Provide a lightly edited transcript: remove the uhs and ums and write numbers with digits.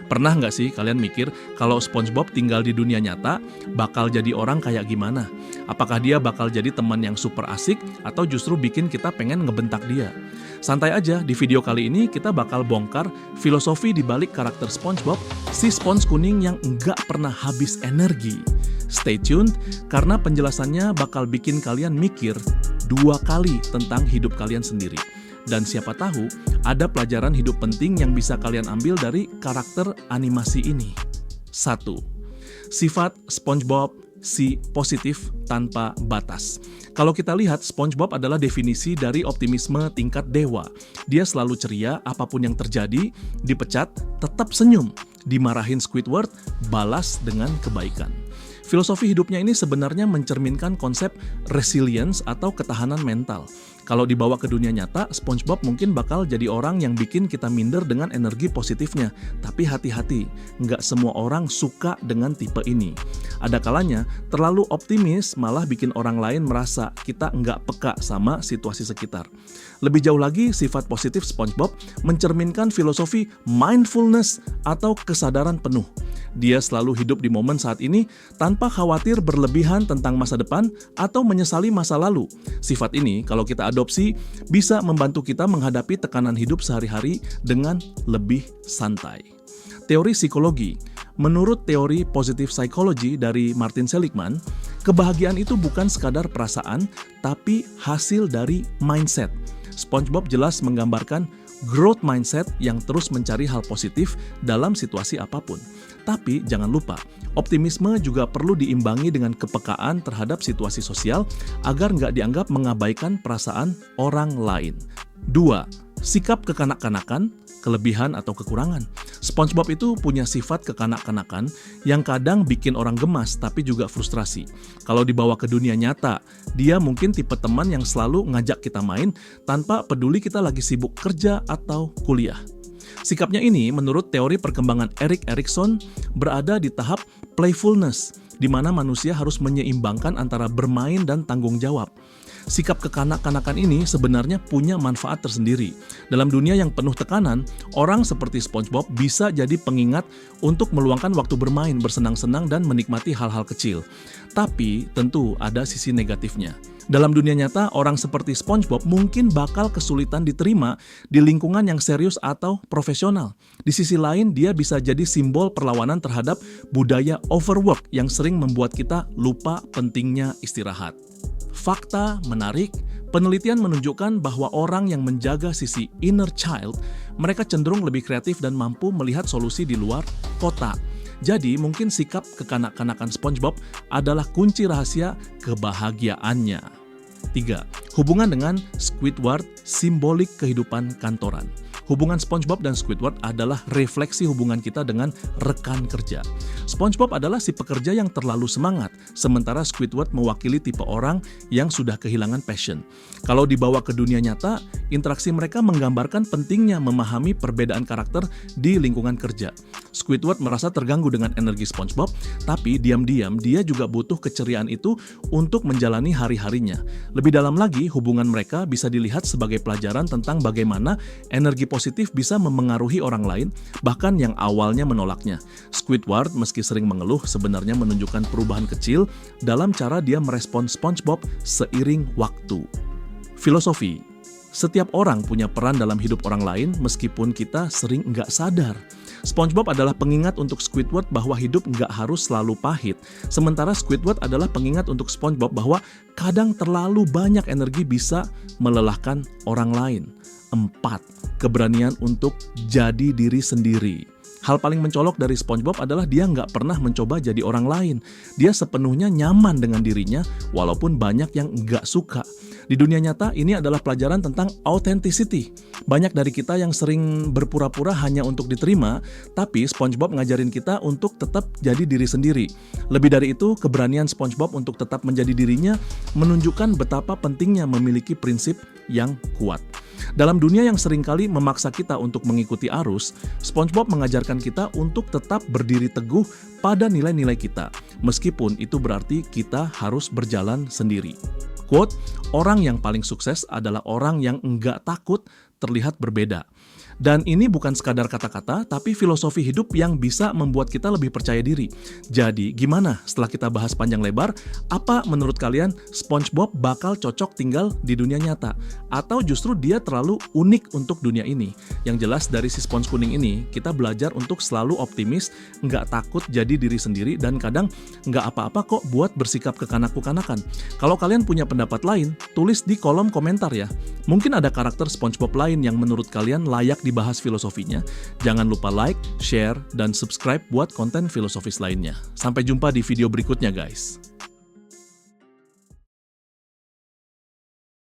Pernah nggak sih kalian mikir kalau SpongeBob tinggal di dunia nyata, bakal jadi orang kayak gimana? Apakah dia bakal jadi teman yang super asik atau justru bikin kita pengen ngebentak dia? Santai aja, di video kali ini kita bakal bongkar filosofi di balik karakter SpongeBob, si spons kuning yang nggak pernah habis energi. Stay tuned, karena penjelasannya bakal bikin kalian mikir 2 kali tentang hidup kalian sendiri. Dan siapa tahu, ada pelajaran hidup penting yang bisa kalian ambil dari karakter animasi ini. 1. Sifat SpongeBob si positif tanpa batas. Kalau kita lihat, SpongeBob adalah definisi dari optimisme tingkat dewa. Dia selalu ceria, apapun yang terjadi, dipecat, tetap senyum. Dimarahin Squidward, balas dengan kebaikan. Filosofi hidupnya ini sebenarnya mencerminkan konsep resilience atau ketahanan mental. Kalau dibawa ke dunia nyata, SpongeBob mungkin bakal jadi orang yang bikin kita minder dengan energi positifnya. Tapi hati-hati, nggak semua orang suka dengan tipe ini. Ada kalanya, terlalu optimis malah bikin orang lain merasa kita nggak peka sama situasi sekitar. Lebih jauh lagi, sifat positif SpongeBob mencerminkan filosofi mindfulness atau kesadaran penuh. Dia selalu hidup di momen saat ini tanpa khawatir berlebihan tentang masa depan atau menyesali masa lalu. Sifat ini, kalau kita adopsi, bisa membantu kita menghadapi tekanan hidup sehari-hari dengan lebih santai. Teori psikologi. Menurut teori positive psychology dari Martin Seligman, kebahagiaan itu bukan sekadar perasaan, tapi hasil dari mindset. SpongeBob jelas menggambarkan growth mindset yang terus mencari hal positif dalam situasi apapun. Tapi jangan lupa, optimisme juga perlu diimbangi dengan kepekaan terhadap situasi sosial agar nggak dianggap mengabaikan perasaan orang lain. 2. Sikap kekanak-kanakan, kelebihan atau kekurangan. SpongeBob itu punya sifat kekanak-kanakan yang kadang bikin orang gemas tapi juga frustrasi. Kalau dibawa ke dunia nyata, dia mungkin tipe teman yang selalu ngajak kita main tanpa peduli kita lagi sibuk kerja atau kuliah. Sikapnya ini menurut teori perkembangan Erik Erikson berada di tahap playfulness, di mana manusia harus menyeimbangkan antara bermain dan tanggung jawab. Sikap kekanak-kanakan ini sebenarnya punya manfaat tersendiri. Dalam dunia yang penuh tekanan, orang seperti SpongeBob bisa jadi pengingat untuk meluangkan waktu bermain, bersenang-senang, dan menikmati hal-hal kecil. Tapi tentu ada sisi negatifnya. Dalam dunia nyata, orang seperti SpongeBob mungkin bakal kesulitan diterima di lingkungan yang serius atau profesional. Di sisi lain, dia bisa jadi simbol perlawanan terhadap budaya overwork yang sering membuat kita lupa pentingnya istirahat. Fakta menarik, penelitian menunjukkan bahwa orang yang menjaga sisi inner child, mereka cenderung lebih kreatif dan mampu melihat solusi di luar kotak. Jadi mungkin sikap kekanak-kanakan SpongeBob adalah kunci rahasia kebahagiaannya. 3. Hubungan dengan Squidward, simbolik kehidupan kantoran. Hubungan SpongeBob dan Squidward adalah refleksi hubungan kita dengan rekan kerja. SpongeBob adalah si pekerja yang terlalu semangat, sementara Squidward mewakili tipe orang yang sudah kehilangan passion. Kalau dibawa ke dunia nyata, interaksi mereka menggambarkan pentingnya memahami perbedaan karakter di lingkungan kerja. Squidward merasa terganggu dengan energi SpongeBob, tapi diam-diam dia juga butuh keceriaan itu untuk menjalani hari-harinya. Lebih dalam lagi, hubungan mereka bisa dilihat sebagai pelajaran tentang bagaimana energi positif bisa memengaruhi orang lain, bahkan yang awalnya menolaknya. Squidward, meski sering mengeluh, sebenarnya menunjukkan perubahan kecil dalam cara dia merespon SpongeBob seiring waktu. Filosofi. Setiap orang punya peran dalam hidup orang lain meskipun kita sering nggak sadar. SpongeBob adalah pengingat untuk Squidward bahwa hidup nggak harus selalu pahit. Sementara Squidward adalah pengingat untuk SpongeBob bahwa kadang terlalu banyak energi bisa melelahkan orang lain. 4. Keberanian untuk jadi diri sendiri. Hal paling mencolok dari SpongeBob adalah dia nggak pernah mencoba jadi orang lain. Dia sepenuhnya nyaman dengan dirinya, walaupun banyak yang nggak suka. Di dunia nyata, ini adalah pelajaran tentang authenticity. Banyak dari kita yang sering berpura-pura hanya untuk diterima, tapi SpongeBob ngajarin kita untuk tetap jadi diri sendiri. Lebih dari itu, keberanian SpongeBob untuk tetap menjadi dirinya menunjukkan betapa pentingnya memiliki prinsip yang kuat. Dalam dunia yang seringkali memaksa kita untuk mengikuti arus, SpongeBob mengajarkan kita untuk tetap berdiri teguh pada nilai-nilai kita, meskipun itu berarti kita harus berjalan sendiri. Quote, orang yang paling sukses adalah orang yang enggak takut terlihat berbeda. Dan ini bukan sekadar kata-kata, tapi filosofi hidup yang bisa membuat kita lebih percaya diri. Jadi, gimana setelah kita bahas panjang lebar, apa menurut kalian SpongeBob bakal cocok tinggal di dunia nyata? Atau justru dia terlalu unik untuk dunia ini? Yang jelas dari si Sponge kuning ini, kita belajar untuk selalu optimis, nggak takut jadi diri sendiri, dan kadang nggak apa-apa kok buat bersikap kekanak-kanakan. Kalau kalian punya pendapat lain, tulis di kolom komentar ya. Mungkin ada karakter SpongeBob lain yang menurut kalian layak dibahas filosofinya. Jangan lupa like, share, dan subscribe buat konten filosofis lainnya. Sampai jumpa di video berikutnya guys.